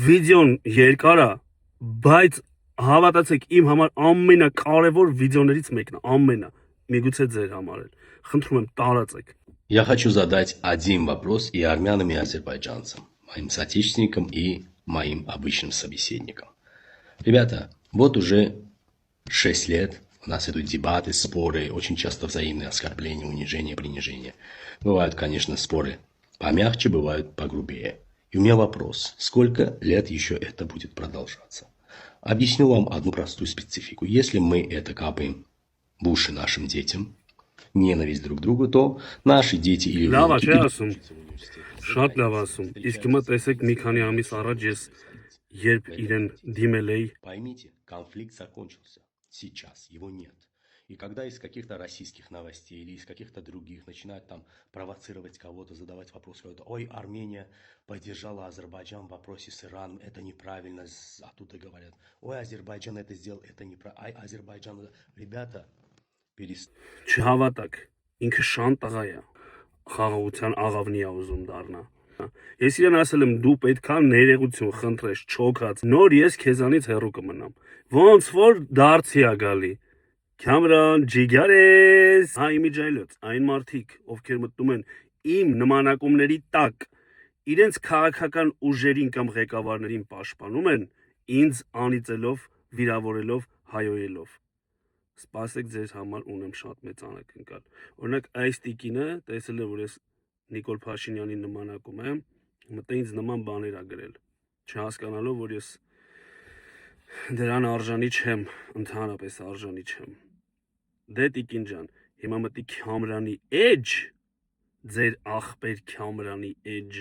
Վիդեոն երկար է, բայց հավատացեք, իմ համար ամենակարևոր վիդեոներից մեկն է, ամենը, միգուցե ձեր համար էլ։ Խնդրում եմ, տարածեք։ Я хочу задать один вопрос и армянам, и азербайджанцам, моим соотечественникам и моим обычным собеседникам. Ребята, вот уже 6 лет у нас идут дебаты, споры, очень часто взаимные оскорбления, унижения, принижения. Бывают, конечно, споры помягче, бывают погрубее. И у меня вопрос, сколько лет еще это будет продолжаться? Объясню вам одну простую специфику. Если мы это капаем в уши нашим детям, ненависть друг к другу, то наши дети или внуки... Շատ լավ ասում, իսկ հիմա տեսեք մի քանի ամիս առաջ ես երբ իրեն դիմել էի. Поймите, конфликт закончился. Сейчас его нет. И когда из каких-то российских новостей или из каких-то других начинают там провоцировать кого-то, задавать вопрос кого-то, ой, Армения поддержала Азербайджан в вопросе с Ираном, это неправильно, оттуда говорят, ой, Азербайджан это сделал, это неправильно, ай, Азербайджан, ребята, перестаньте. Չհավատակ, ինքը շան տղա է, խաղաղության աղավնի է ուզում դառնա։ Ես իրեն ասել եմ, դու պետքա ներողություն խնդրես, չոքած, նոր ես քեզանից հեռու կմնամ։ Ոնց որ դարձի է գալի։ Քամրան, ջիգարես, հայ իմիջայլոց, այն մարդիկ, ովքեր մտնում են իմ նմանակումների տակ, իրենց քաղաքական ուժերին կամ ղեկավարներին պաշտպանում են, ինձ անիծելով, վիրավորելով, հայոյելով։ Սպասեք, ձեր համար ունեմ շատ մեծ անակնկալ։ Օրինակ, այս տիկինը տեսել է, որ ես Նիկոլ Փաշինյանի նմանակում եմ, մտա ինձ նման բաներ ա գրել, չհասկանալով, որ ես դրան արժանի չեմ, ընդհանրապես արժանի չեմ։ Դե տիկին ջան, հիմա մտի Քամրանի էջ, ձեր ախպեր Քամրանի էջ,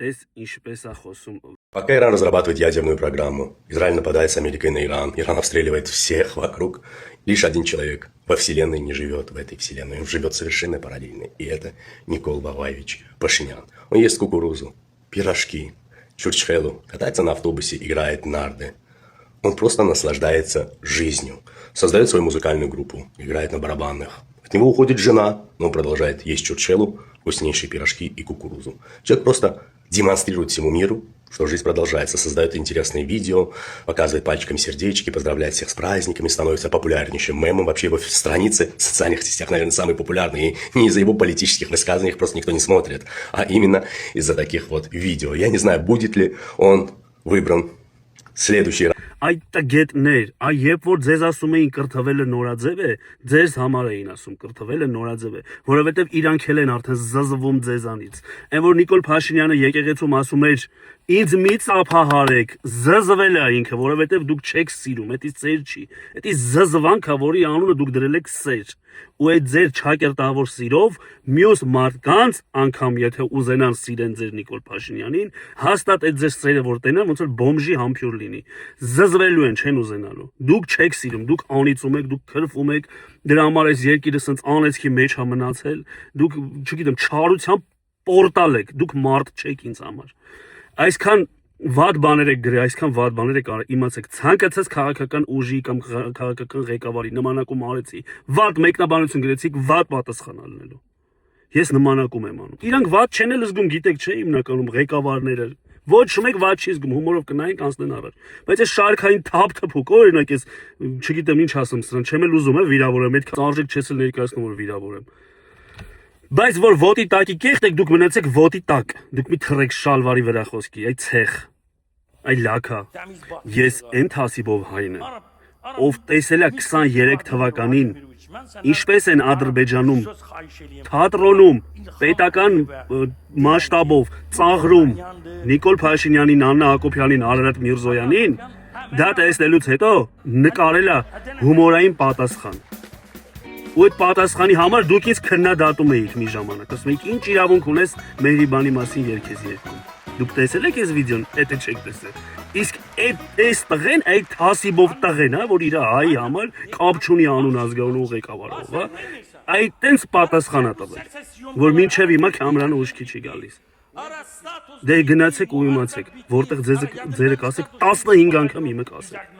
տես ինչպես ա խոսում։ Пока Иран разрабатывает ядерную программу, Израиль нападает с Америкой на Иран, Иран обстреливает всех вокруг, лишь один человек во Вселенной не живет в этой Вселенной, он живет совершенно параллельно, и это Никол Багаевич Пашинян. Он ест кукурузу, пирожки, чурчхелу, катается на автобусе, играет нарды. Он просто наслаждается жизнью, создает свою музыкальную группу, играет на барабанах. От него уходит жена, но он продолжает есть чурчхелу, вкуснейшие пирожки и кукурузу. Человек просто демонстрирует всему миру, что жизнь продолжается, создает интересные видео, показывает пальчиками сердечки, поздравляет всех с праздниками, становится популярнейшим мемом. Вообще его страницы в социальных сетях, наверное, самые популярные. И не из-за его политических высказываний, их просто никто не смотрит, а именно из-за таких вот видео. Я не знаю, будет ли он выбран в следующий раз. Այդ տգետներ, երբ որ ձեզ ասում էին կրթվելը նորաձև է, ձեզ համար էին ասում կրթվելը նորաձև է, որովհետև իրանք էլ են արդեն զզվում ձեզանից։ Այն որ Նիկոլ Փաշինյանը եկեղեցում ասում էր, ինձ մի ծափահարեք, զզվել է ինքը, որովհետև դուք չեք սիրում, դա ծեր չի, դա զզվանք է, որի անունը դուք դրել եք սեր։ Ու այդ ձեր ճակերտավոր սիրով մյուս մարդկանց անգամ եթե ուզենան սիրեն ձեր Նիկոլ Փաշինյանին, հաստատ այդ ձեր սերը որ տենան, ոնց որ բոմժի համբյուր լինի։ Զզվելու են, չեն ուզենալու։ Դուք չեք սիրում, դուք անիծում եք, դուք քրվում եք, դրա համար այս երկիրը սենց անեցքի մեջ է մնացել։ Դուք, չգիտեմ, չարության պորտալ եք, դուք մարդ չեք ինձ համար։ Այսքան վատ բաներ եք գրել, այսքան վատ բաներ եք արել, իմացեք, ցանկացած քաղաքական ուժի կամ քաղաքական ղեկավարի նմանակում արեցի, վատ մեկնաբանություն գրեցիք, վատ պատասխան ալնելու։ Ես նմանակում եմ անում։ Իրանք վատ չեն էլ զգում, գիտեք, չէ, հիմնականում ղեկավարները։ Ոչ մեկ վատ չի զգում, հումորով կնայենք անցնեն առաջ։ Բայց այս շարքային թափ-թփուկ, օրինակ ես, չգիտեմ ինչ ասեմ սրան, չեմ էլ ուզում վիրավորեմ, այդքան արժեք չես էլ ներկայացնում որ վիրավորեմ։ Բայց որ ոտի տակի կեղտ եք, դուք մնացեք ոտի տակ, դուք մի թռեք շալվարի վրա խոսքի, այ ցեխ, այ լաքա, ես են թասիբով հայն եմ, ով տեսել է 23 թվականին, ինչպես են Ադրբեջանում, թատրոնում, պետական մասշտաբով, ծաղրում, Նիկոլ Փաշինյանին, Աննա Հակոբյանին, Արարատ Միրզոյանին, դա տեսնելուց հետո նկարել է հումորային պատասխան։ Ու այդ պատասխանի համար դուք ինձ քննադատում էիք մի ժամանակ, ասում եք ինչ իրավունք ունես Մեհրիբանի մասին երգես երգում։ Դուք տեսել եք այս վիդեոն, դա չեք տեսել։ Իսկ այս տղեն, այդ թասիբով տղեն, որ իր հայի համար կապ չունի անուն ազգանունու ղեկավարով, հա, այդ տենց պատասխան է տվել, որ մինչև հիմա Քամրանը ուշքի չի գալիս։ Դե գնացեք ու իմացեք, որտեղ ձերը կասեք 15 անգամ իմը կասեք։